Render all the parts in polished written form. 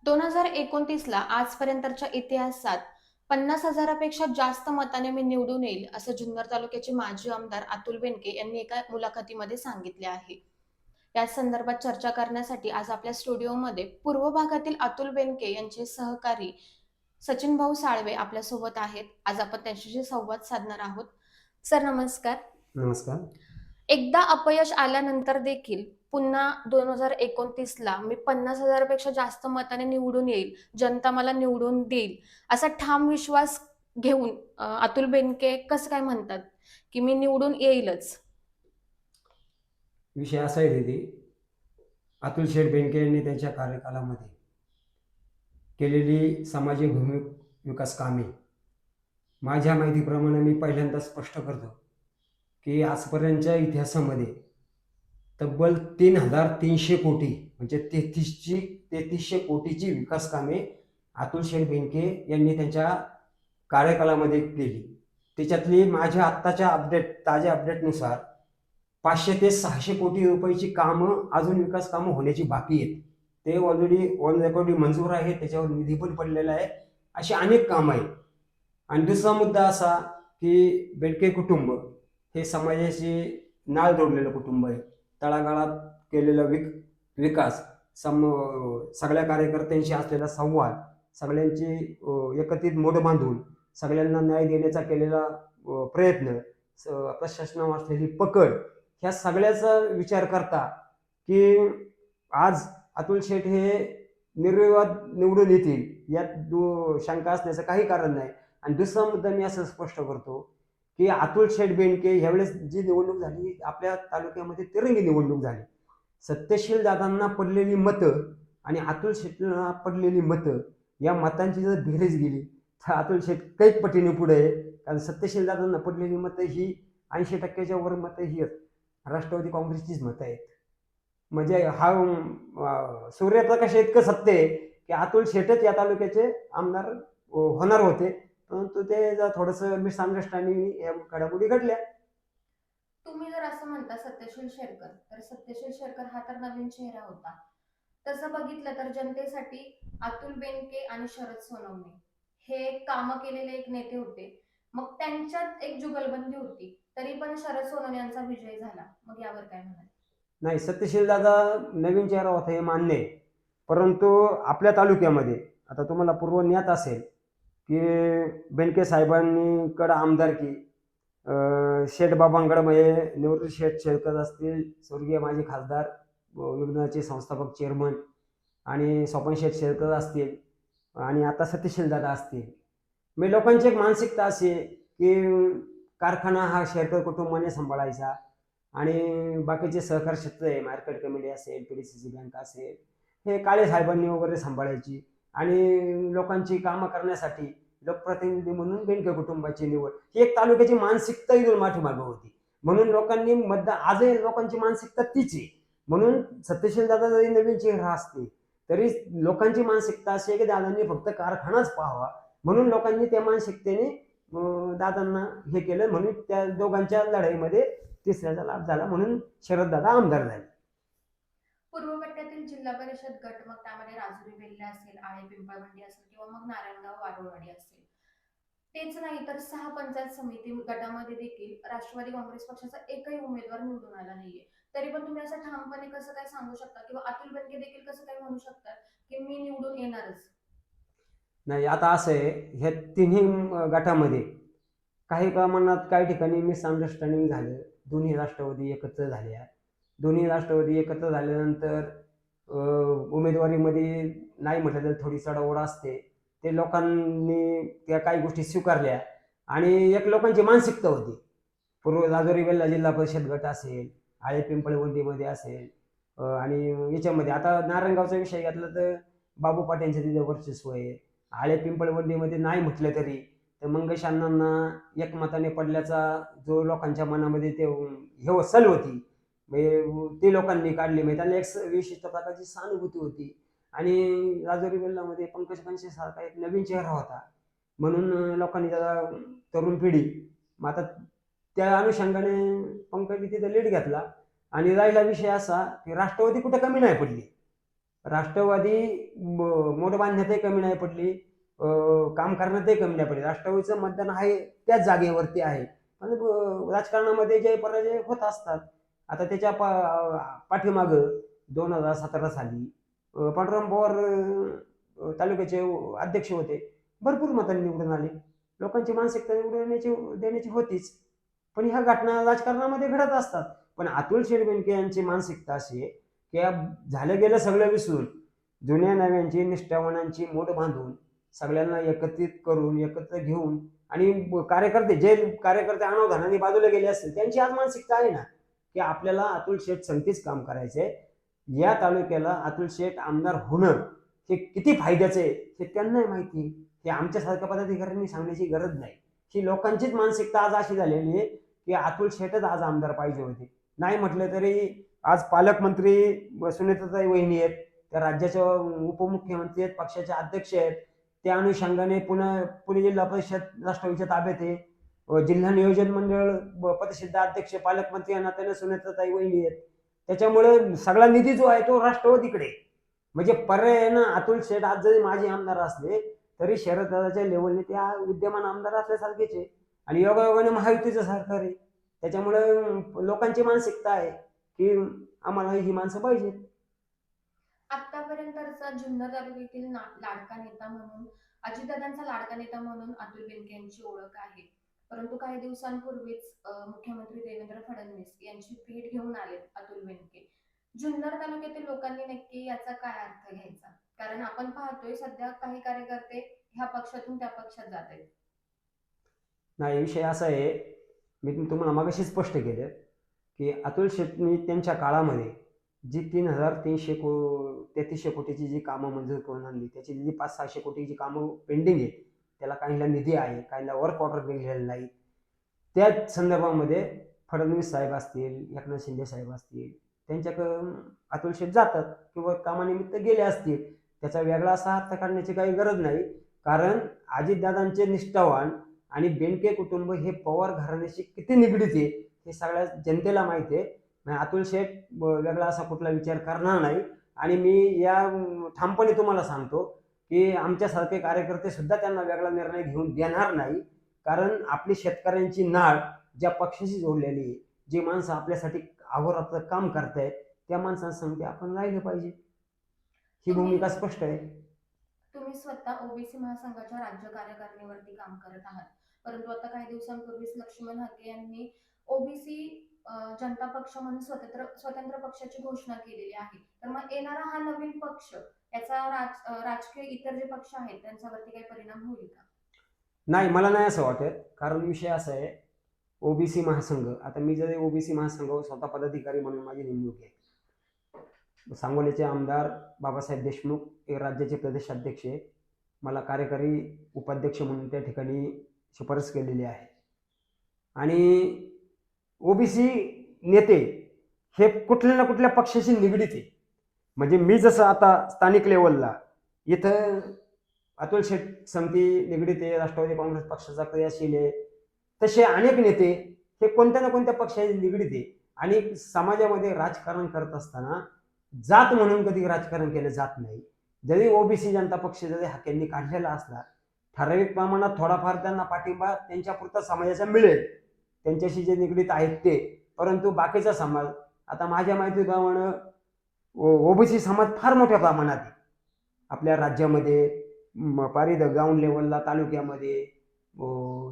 2029ला आजपर्यंतच्या इतिहासात 50,000पेक्षा जास्त मताने मी निवडून येईल, असं जुन्नर तालुक्याचे माजी आमदार अतुल बेनके यांनी एका मुलाखतीमध्ये सांगितले आहे. या संदर्भात चर्चा करण्यासाठी आज आपल्या स्टुडिओमध्ये पूर्व भागातील अतुल बेनके यांचे सहकारी सचिन भाऊ साळवे आपल्यासोबत आहेत. आज आपण त्यांच्याशी संवाद साधणार आहोत. सर नमस्कार. नमस्कार. एकदा अपयश आल्यानंतर देखील पुन्हा 2029ला मी 50,000पेक्षा जास्त मताने निवडून येईल, जनता मला निवडून देईल, असा ठाम विश्वास घेऊन अतुल बेनके कसं काय म्हणतात की मी निवडून येईलच? विषय असा आहे दीदी, अतुल शेठ बेनके यांनी त्यांच्या कार्यकालामध्ये केलेली सामाजिक विकास कामे माझ्या माहितीप्रमाणे मी पहिल्यांदा स्पष्ट करतो की आजपर्यंतच्या इतिहासामध्ये तब्बल 3,300 कोटी म्हणजे 3300 कोटीची विकास कामे अतुल शेठ बेनके यांनी त्यांच्या कार्यकालामध्ये केली. त्याच्यातली माझ्या आत्ताच्या ताज्या अपडेटनुसार 500 ते 600 कोटी रुपयाची कामं अजून विकास कामं होण्याची बाकी आहेत. ते ऑलरेडी ऑन रेकॉर्ड मंजूर आहे, त्याच्यावर निधी पण पडलेला आहे. अशी अनेक कामं आहेत. आणि दुसरा मुद्दा असा की बेनके कुटुंब हे समाजाशी नाळ जोडलेलं कुटुंब आहे. तळागाळात केलेला विकास, सगळ्या कार्यकर्त्यांशी असलेला संवाद, सगळ्यांची एकत्रित मोड बांधून सगळ्यांना न्याय देण्याचा केलेला प्रयत्न, प्रशासनावर असलेली पकड, ह्या सगळ्याचा विचार करता की आज अतुल शेठ हे निर्विवाद निवडून येतील यात शंका असण्याचं काही कारण नाही. आणि दुसरा मुद्दा मी असं स्पष्ट करतो की अतुल शेठ बेनके ह्यावेळेस जी निवडणूक झाली आपल्या तालुक्यामध्ये तिरंगी निवडणूक झाली. सत्यशील दादांना पडलेली मतं आणि अतुल शेठला पडलेली मतं, या मतांची जर बेरीज गेली तर अतुल शेठ कैक पटीने पुढे आहे. कारण सत्यशील दादांना पडलेली मतं ही 80% वर मतं ही राष्ट्रवादी काँग्रेसचीच मतं आहेत. म्हणजे हा सूर्यप्रकाश इतकं सत्य आहे की अतुल शेठच या तालुक्याचे आमदार होणार होते, परंतु ते जर थोडंसं मिसअंडरस्टँडिंग या घडामोडी घडल्या. तुम्ही जर असं म्हणता सत्यशील शेरकर, तर सत्यशील शेरकर हा तर नवीन चेहरा होता. तसं बघितलं तर जनतेसाठी अतुल बेनके आणि शरद सोनवणे हे कामं केलेले एक नेते होते. मग त्यांच्यात एक जुगलबंदी होती, तरी पण शरद सोनवणे यांचा विजय झाला. मग यावर काय म्हणाल? नाही, सत्यशील दादा नवीन चेहरा होता हे मान्य आहे, परंतु आपल्या तालुक्यामध्ये आता तुम्हाला पूर्व ज्ञात असेल की बेनके साहेबांकडं आमदारकी शेठ बाबांकडे निवृत्ती शेठ शेळकर असतील, स्वर्गीय माजी खासदार विघ्नाचे संस्थापक चेअरमन आणि स्वपन शेठ शेळकर असतील आणि आता सत्यशील दादा असतील. मी लोकांची एक मानसिकता अशी आहे की कारखाना हा शेळकर कुटुंबाने सांभाळायचा आणि बाकीचे सहकार क्षेत्र आहे, मार्केट कमिटी असेल, PDCC बँक असेल, हे काळे साहेबांनी वगैरे सांभाळायची आणि लोकांची कामं करण्यासाठी लोकप्रतिनिधी म्हणून बेनके कुटुंबाची निवड ही एक तालुक्याची मानसिकता इथून पाठीमागं होती. म्हणून लोकांनी आजही लोकांची मानसिकता तीच आहे. म्हणून सत्यशील दादा जरी नवीन चेहरा असते तरी लोकांची मानसिकता अशी आहे की दादांनी फक्त कारखानाच पाहावा, म्हणून लोकांनी त्या मानसिकतेने दादांना हे केलं. म्हणून त्या दोघांच्या लढाईमध्ये तिसऱ्याचा लाभ झाला, म्हणून शरद दादा आमदार झाले. पूर्व पट्ट्यातील जिल्हा परिषद गट, मग त्यामध्ये राजुरी वेल्हे असेल, आळे पिंपळवंडी असेल किंवा मग नारायणगाव वारुळवाडी असेल, तेच नाही तर 6 पंचायत समिती गटामध्ये देखील राष्ट्रवादी काँग्रेस पक्षाचा एकही उमेदवार निवडून आला नाहीये. तरी पण तुम्ही असं ठामपणे कसं काय सांगू शकता किंवा अतुल बेनके देखील कसं काय म्हणू शकतात की मी निवडून येणारच? नाही, आता असं आहे, ह्या तिन्ही गटामध्ये काही प्रमाणात काही ठिकाणी मिसअंडरस्टँडिंग झालं. दोन्ही राष्ट्रवादी एकत्र झाल्या. दोन्ही राष्ट्रवादी एकत्र झाल्यानंतर उमेदवारीमध्ये नाही म्हटलं तर थोडी चढाओढ असते. ते लोकांनी त्या काही गोष्टी स्वीकारल्या आणि एक लोकांची मानसिकता होती. पूर्व राजुरी वेल्हा जिल्हा परिषद गट असेल, आळे पिंपळवंडीमध्ये असेल आणि याच्यामध्ये आता नारायणगावचा विषय घेतला तर बाबू पाट्यांचं तिथे वर्चस्व आहे. आळे पिंपळवंडीमध्ये नाही म्हटलं तरी तर मंगेश अण्णांना एकमताने पडल्याचा जो लोकांच्या मनामध्ये ते हे सल होती, ती लोकांनी काढली. म्हणजे त्यांना एक विशिष्ट प्रकारची सहानुभूती होती. आणि राजुरी वेल्हामध्ये पंकज कंशे सारखा एक नवीन चेहरा होता, म्हणून लोकांनी त्याला तरुण पिढी मग आता त्या अनुषंगाने पंकजने तिथे लीड घेतला. आणि राहिला विषय असा की राष्ट्रवादी कुठे कमी नाही पडली. राष्ट्रवादी मोठ बांधण्यातही कमी नाही पडली, काम करण्यातही कमी नाही पडली. राष्ट्रवादीचं मतदान आहे त्याच जागेवरती आहे. पण राजकारणामध्ये जय पराजय होत असतात. आता त्याच्या पाठीमागं 2017 साली पांडुरंग पवार तालुक्याचे अध्यक्ष होते. भरपूर मतांनी निवडून आले. लोकांची मानसिकता निवडून देण्याची होतीच. पण ह्या घटना राजकारणामध्ये घडत असतात. पण अतुल शेठ बेनके यांची मानसिकता अशी आहे की झालं गेलं सगळं विसरून जुन्या नव्यांची निष्ठावानांची मोठ बांधून सगळ्यांना एकत्रित करून एकत्र घेऊन आणि जे कार्यकर्ते अनावधानाने बाजूला गेले असतील त्यांची आज मानसिकता आहे ना की आपल्याला अतुल शेठ संगतीच काम करायचंय. या तालुक्याला अतुल शेठ आमदार होणं हे किती फायद्याचं आहे हे त्यांना माहिती. हे आमच्यासारख्या पदाधिकाऱ्यांनी सांगण्याची गरज नाही. ही लोकांचीच मानसिकता आज अशी झालेली आहे की अतुल शेठच आज आमदार पाहिजे होते. नाही म्हटलं तरी आज पालकमंत्री सुनेत्राताई वहिनी आहेत, त्या राज्याच्या उपमुख्यमंत्री आहेत, पक्षाचे अध्यक्ष आहेत. त्या अनुषंगाने पुणे जिल्हा परिषद राष्ट्रवादीच्या ताब्यात आहे. जिल्हा नियोजन मंडळ पदसिद्ध अध्यक्ष पालकमंत्री या नात्याने सुनेत्राताई वहिनी आहेत. त्याच्यामुळे सगळा निधी जो आहे तो राष्ट्रवादीकडे. म्हणजे पर्याय ना अतुल शेठ आज जरी माजी आमदार असले तरी शरददादाच्या लेवलने त्या विद्यमान आमदार असल्यासारखेच आहे. आणि योगायोगाने महायुतीचं सरकार आहे. त्याच्यामुळे लोकांची मानसिकता आहे की आम्हाला ही माणसं पाहिजेत. आतापर्यंतचा जुन्नर तालुक्यातील लाडका नेता म्हणून, अजितदादांचा लाडका नेता म्हणून अतुल बेनके यांची ओळख आहे. परंतु काही दिवसांपूर्वीच मुख्यमंत्री देवेंद्र फडणवीस यांची भेट घेऊन आले अतुल बेनके. जुन्नर तालुक्यातील लोकांनी नक्की याचा काय अर्थ घ्यायचा? कारण आपण पाहतोय सध्या काही कार्यकर्ते ह्या पक्षातून त्या पक्षात जात आहेत. नाही, विषय असा आहे, मी तुम्हाला मागाशी स्पष्ट केलं की अतुल शेट्टी त्यांच्या काळामध्ये जी 3,333 कोटीची जी कामं मंजूर करून आणली, त्याची जी 500-600 कोटीची कामं पेंडिंग आहेत, त्याला काहींना निधी आहे, काहींना वर्क ऑर्डर निघलेलं नाही. त्या संदर्भामध्ये फडणवीस साहेब असतील, एकनाथ शिंदे साहेब असतील, त्यांच्याकडं अतुल शेठ जातात किंवा कामानिमित्त गेले असतील. त्याचा वेगळा असा अर्थ काढण्याची काही गरज नाही. कारण अजितदादांचे निष्ठावान आणि बेनके कुटुंब हे पवार घराण्याशी किती निगडीत आहे हे सगळ्या जनतेला माहिती आहे. अतुल शेठ वेगळा असा कुठला विचार करणार नाही. आणि मी या ठामपणे तुम्हाला सांगतो की आमच्यासारखे कार्यकर्ते सुद्धा त्यांना वेगळा निर्णय घेऊन देणार नाही. कारण आपली शेतकऱ्यांची नाळ ज्या पक्षाशी जोडलेली आहे, जी माणसं आपल्यासाठी अहोरात्र काम करतायत, त्या माणसांसंगती आपण राहिलं पाहिजे. ही भूमिका स्पष्ट आहे. तुम्ही स्वतः ओबीसी महासंघाच्या राज्य कार्यकारिणीवरती काम करत आहात. परंतु आता काही दिवसांपूर्वीच लक्ष्मण हाके यांनी ओबीसी जनता पक्ष म्हणून स्वतंत्र पक्षाची घोषणा केलेली आहे. तर मग येणारा हा नवीन पक्ष याचा राजकीय इतर जे पक्ष आहेत त्यांच्यावरती काही परिणाम होईल का? नाही, मला नाही असं वाटत. कारण विषय असा आहे, ओबीसी महासंघ, आता मी जरी ओबीसी महासंघावर स्वतः पदाधिकारी म्हणून माझी नेमणूक आहे. सांगोलीचे आमदार बाबासाहेब देशमुख हे राज्याचे प्रदेशाध्यक्ष आहे. मला कार्यकारी उपाध्यक्ष म्हणून त्या ठिकाणी शिफारस केलेली आहे. आणि ओबीसी नेते हे कुठल्या ना कुठल्या पक्षाशी निगडीत आहे. म्हणजे मी जसं आता स्थानिक लेवलला इथं अतुल शेठ समिती निगडीत आहे, राष्ट्रवादी काँग्रेस पक्षाचा क्रियाशील आहे, तसे अनेक नेते हे कोणत्या ना कोणत्या पक्षाशी निगडीत आहे. आणि समाजामध्ये राजकारण करत असताना जात म्हणून कधी राजकारण केलं जात नाही. जरी ओबीसी जनता पक्ष जरी हाकेंनी काढलेला असला, ठराविक प्रमाणात थोडाफार त्यांना पाठिंबा त्यांच्यापुरता समाजाचा मिळेल, त्यांच्याशी जे निगडीत आहेत ते. परंतु बाकीचा समाज, आता माझ्या माहितीप्रमाणे ओबीसी समाज फार मोठ्या प्रमाणात आहे आपल्या राज्यामध्ये, पारी ग्राउंड लेवलला, तालुक्यामध्ये,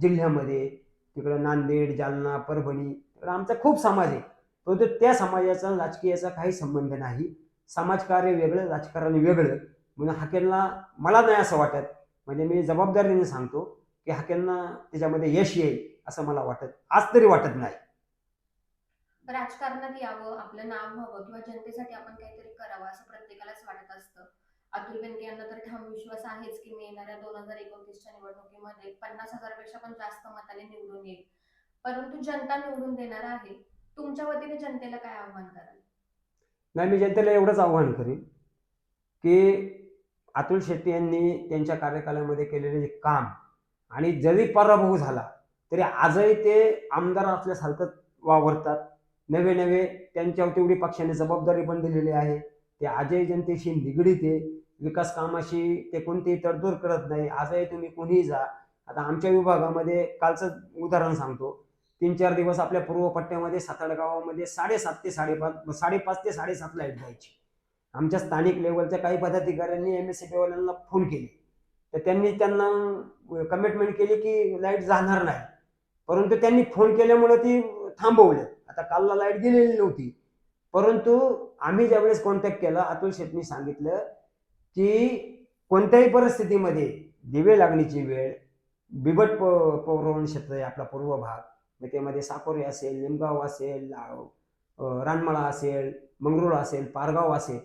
जिल्ह्यामध्ये, तिकडं नांदेड, जालना, परभणी, तिकडं आमचा खूप समाज आहे. परंतु त्या समाजाचा राजकीयाचा काही संबंध नाही. समाजकार्य वेगळं, राजकारण वेगळं. म्हणून हाकेंना मला नाही असं वाटत, म्हणजे मी जबाबदारीने सांगतो की हाकेंना त्याच्यामध्ये यश येईल असं मला वाटत, आज तरी वाटत नाही. राजकारणात यावं, आपलं नाव व्हावं किंवा जनतेसाठी आपण काहीतरी करावं असं प्रत्येकालाच वाटत असतं. अतुल बेनके यांना तर ठाम विश्वास आहेच की मी येणाऱ्या 2029च्या निवडणुकीमध्ये 50,000 पेक्षा पण जास्त मताने निवडून येईल. परंतु जनता निवडून देणार आहे. तुमच्या वतीने जनतेला काय आव्हान कराल? नाही, मी जनतेला एवढंच आव्हान करेन की अतुल शेट्टी यांनी त्यांच्या कार्यकालामध्ये केलेले जे काम, आणि जरी पराभव झाला तरी आजही ते आमदार असल्यासारखं वावरतात. नवे नवे त्यांच्यावर तेवढी पक्षाने जबाबदारी पण दिलेली आहे. ते आजही जनतेशी निगडीत आहे. विकास कामाशी ते कोणतीही तडजोड करत नाही. आजही तुम्ही कोणीही जा. आता आमच्या विभागामध्ये कालचं उदाहरण सांगतो. 3-4 दिवस आपल्या पूर्व पट्ट्यामध्ये सातारा गावामध्ये 7:30 ते 5:30 5:30 ते 7:30 लाईट जायची. आमच्या स्थानिक लेवलच्या काही पदाधिकाऱ्यांनी MSCB वाल्यांना फोन केले. तर त्यांना कमिटमेंट केली की लाईट जाणार नाही. परंतु त्यांनी फोन केल्यामुळे ती थांबवली. आता कालला लाईट गेलेली नव्हती. परंतु आम्ही ज्यावेळेस कॉन्टॅक्ट केला, अतुल शेटनी सांगितलं की कोणत्याही परिस्थितीमध्ये दिवे लागणीची वेळ, बिबट पवनवन क्षेत्र आहे आपला पूर्व भाग, मग त्यामध्ये साकोरे असेल, निमगाव असेल, रानमळा असेल, मंगरुळ असेल, पारगाव असेल,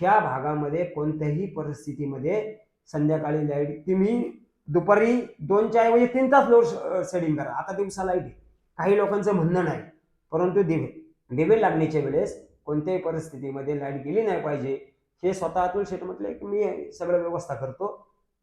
ह्या भागामध्ये कोणत्याही परिस्थितीमध्ये संध्याकाळी लाईट तुम्ही दुपारी 2च्या ऐवजी 3 तास लोड शेडिंग करा. आता दिवसा लाईट आहे. काही लोकांचं म्हणणं नाही. परंतु दिवे लागणीच्या वेळेस कोणत्याही परिस्थितीमध्ये लाईट गेली नाही पाहिजे. हे स्वतः अतुल शेट म्हटले की मी सगळं व्यवस्था करतो.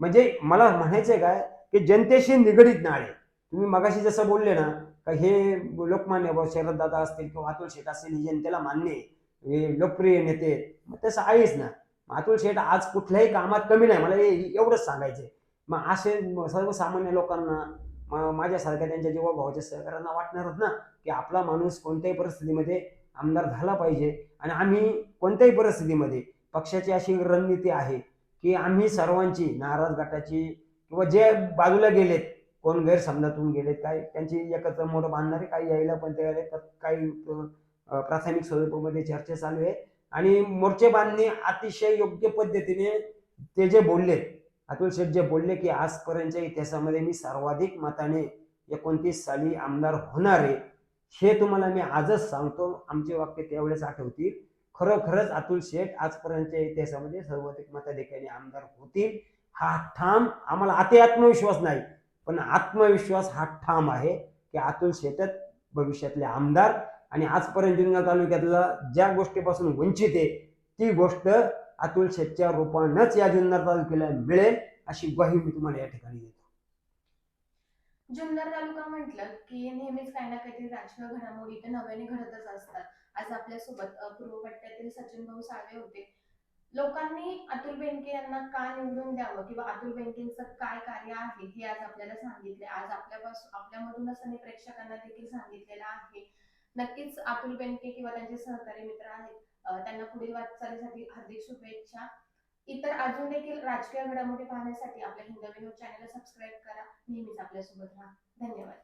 म्हणजे मला म्हणायचंय काय की जनतेशी निगडीत नाळे. तुम्ही मगाशी जसं बोलले ना का हे लोकमान्य शरददादा असतील किंवा अतुल शेट असतील ही जनतेला मान्य आहे, हे लोकप्रिय नेते आहेत. मग तसं आहेच ना. अतुल शेट आज कुठल्याही कामात कमी नाही. मला एवढंच सांगायचंय. मग असे सर्वसामान्य लोकांना माझ्यासारख्या त्यांच्या जीवाभावाच्या सहकाऱ्यांना वाटणारच ना की आपला माणूस कोणत्याही परिस्थितीमध्ये आमदार झाला पाहिजे. आणि आम्ही कोणत्याही परिस्थितीमध्ये पक्षाची अशी रणनीती आहे की आम्ही सर्वांची, नाराज गटाची किंवा जे बाजूला गेलेत, कोण गैरसमजातून गेलेत, काय त्यांची एकत्र मोठं बांधणारे काही यायला पण तयार आहेत, काही प्राथमिक स्वरूपामध्ये चर्चा चालू आहे. आणि मोर्चे बांधणी अतिशय योग्य पद्धतीने ते जे बोललेत, अतुल शेठ जे बोलले की आजपर्यंतच्या इतिहासामध्ये मी सर्वाधिक मताने 29 साली आमदार होणार आहे, हे तुम्हाला मी आजच सांगतो. आमचे वाक्य त्यावेळेस आठवतील. खरोखरच अतुल शेठ आजपर्यंतच्या इतिहासामध्ये सर्वाधिक मताधिक्याने आमदार होतील हा ठाम. आम्हाला अति आत्मविश्वास नाही, पण आत्मविश्वास हा ठाम आहे की अतुल शेठच भविष्यातले आमदार. आणि आजपर्यंत जुन्नर तालुक्यातला ज्या गोष्टीपासून वंचित आहे ती गोष्ट अतुल शेठच्या रूपानंच या जुन्नर तालुक्याला मिळेल अशी ग्वाही मी तुम्हाला या ठिकाणी देतो. जुन्नर तालुका म्हटलं की नेहमीच काही ना काहीतरी राजकीय घडामोडी इथे नव्याने घडतच असतात. आज आपल्यासोबत पूर्व पट्ट्यातील सचिन भाऊ साळवे होते. लोकांनी अतुल बेनके यांना का निवडून द्यावं किंवा अतुल बेनकेंचं काय कार्य आहे हे आज आपल्याला सांगितले. आज आपल्यामधूनच त्यांनी प्रेक्षकांना देखील सांगितलेलं आहे. नक्कीच अतुल बेनके किंवा त्यांचे सहकारी मित्र आहेत, त्यांना पुढील वाटचालीसाठी हार्दिक शुभेच्छा. इतर अजून देखील राजकीय घडामोडी पाहण्यासाठी आपल्या हिंदवी न्यूज चॅनलला सबस्क्राईब करा. नेहमीच आपल्यासोबत राहा. धन्यवाद.